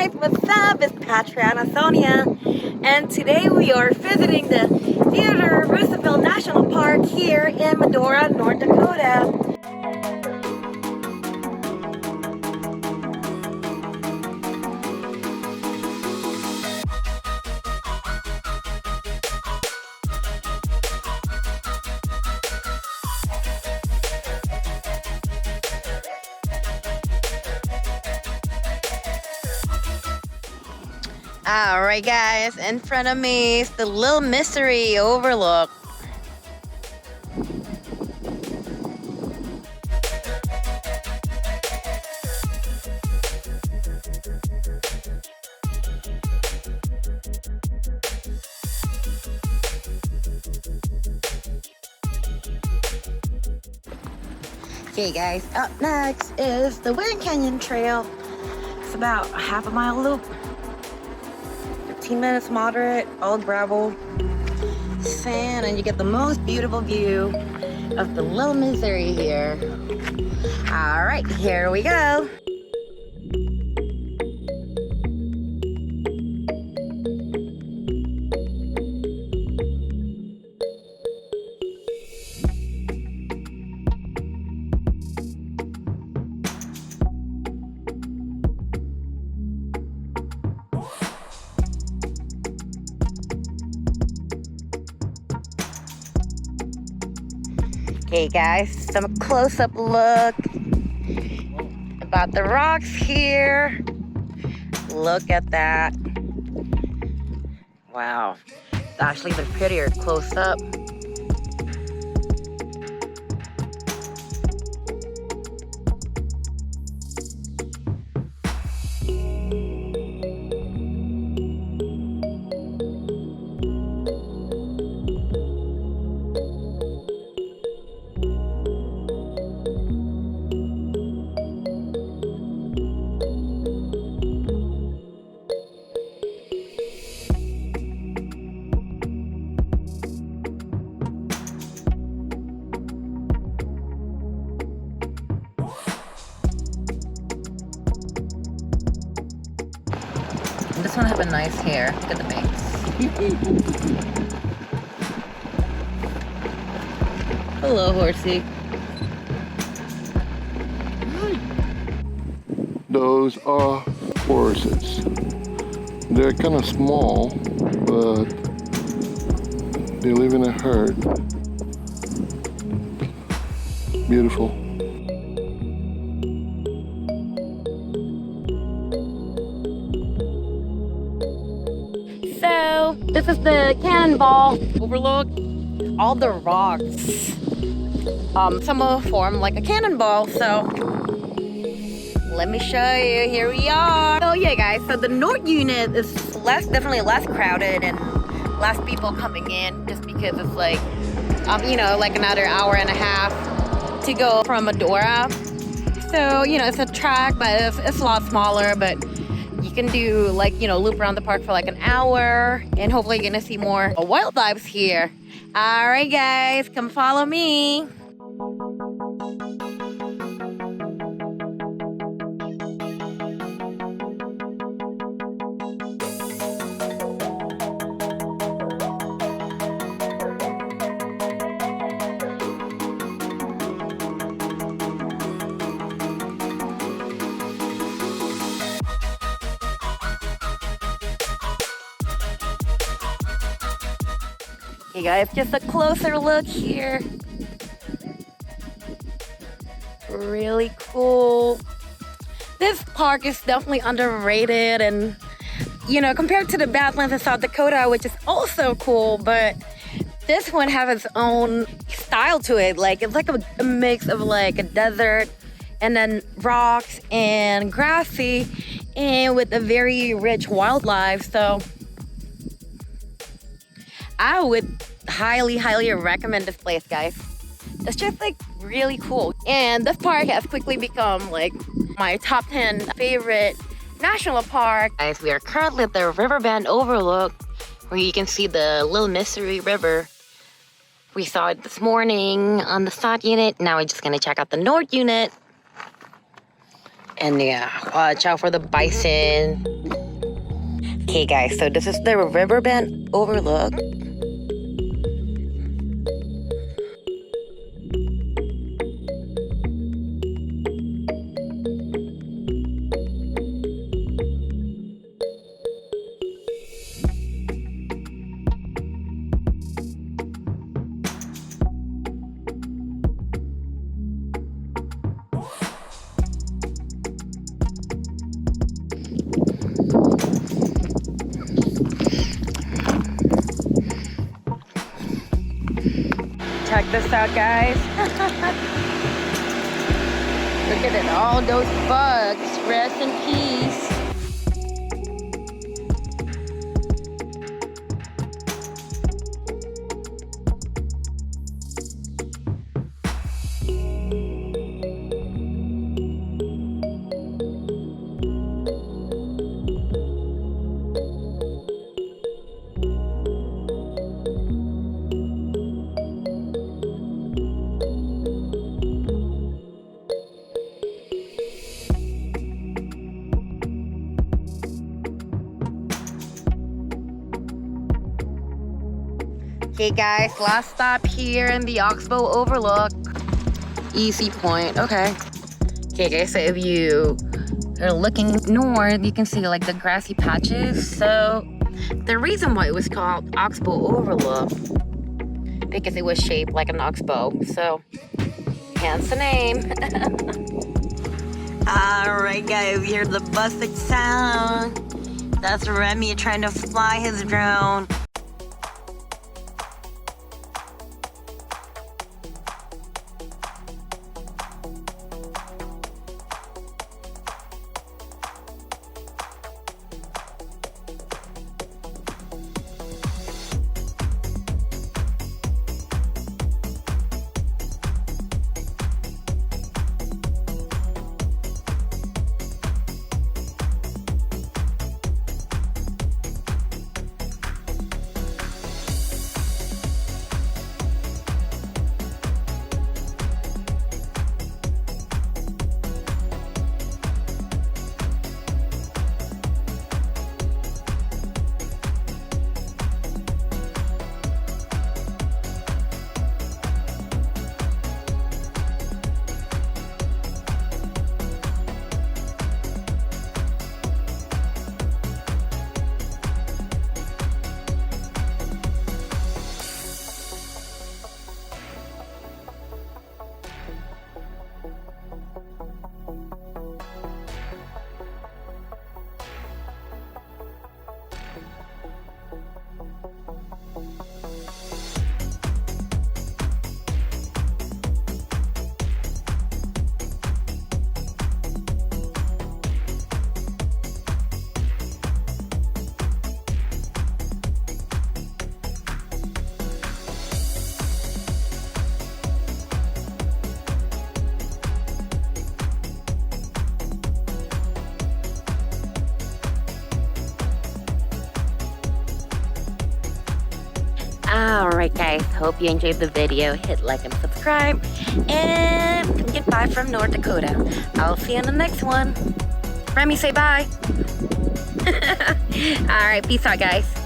guys, what's up? It's Patriana, Sonia, and today we are visiting the Theodore Roosevelt National Park here in Medora, North Dakota. Alright guys, in front of me is the Little Mystery Overlook. Okay guys, up next is the Wind Canyon Trail. It's about a half a mile loop. 15 minutes moderate, all gravel, sand, and you get the most beautiful view of the Little Missouri here. All right, here we go. Okay guys, some close-up look about the rocks here. Look at that. Wow, it's actually even prettier close up. This one have a nice hair. Look at the bangs. Hello, horsey. Those are horses. They're kind of small, but they live in a herd. Beautiful. So, this is the Cannonball Overlook. All the rocks, some of them form like a cannonball, so let me show you. Here we are. So yeah guys, so the north unit is definitely less crowded and less people coming in, just because it's like, you know, like another hour and a half to go from Medora. So, you know, it's a track, but it's a lot smaller, but you can do like, you know, loop around the park for like an hour, and hopefully you're gonna see more wildlife here. All right guys, come follow me. Hey guys, just a closer look here. Really cool. This park is definitely underrated, and you know, compared to the Badlands in South Dakota, which is also cool, but this one has its own style to it. Like, it's like a mix of like a desert and then rocks and grassy, and with a very rich wildlife. So I would highly recommend this place, guys. It's just like really cool, and this park has quickly become like my top 10 favorite national park. Guys, we are currently at the Riverbend Overlook, where you can see the Little Missouri River. We saw it this morning on the south unit. Now we're just gonna check out the north unit. And yeah, watch out for the bison. Okay guys, so this is the Riverbend Overlook. Check this out, guys. Look at it, all those bugs. Rest in peace. Okay guys, last stop here in the Oxbow Overlook. Easy point, okay. Okay guys, so if you are looking north, you can see like the grassy patches. So the reason why it was called Oxbow Overlook, because it was shaped like an oxbow. So hence the name. Alright guys, you hear the buzzing sound. That's Remy trying to fly his drone. Alright guys, hope you enjoyed the video. Hit like and subscribe. And goodbye from North Dakota. I'll see you in the next one. Remy, say bye. Alright, peace out guys.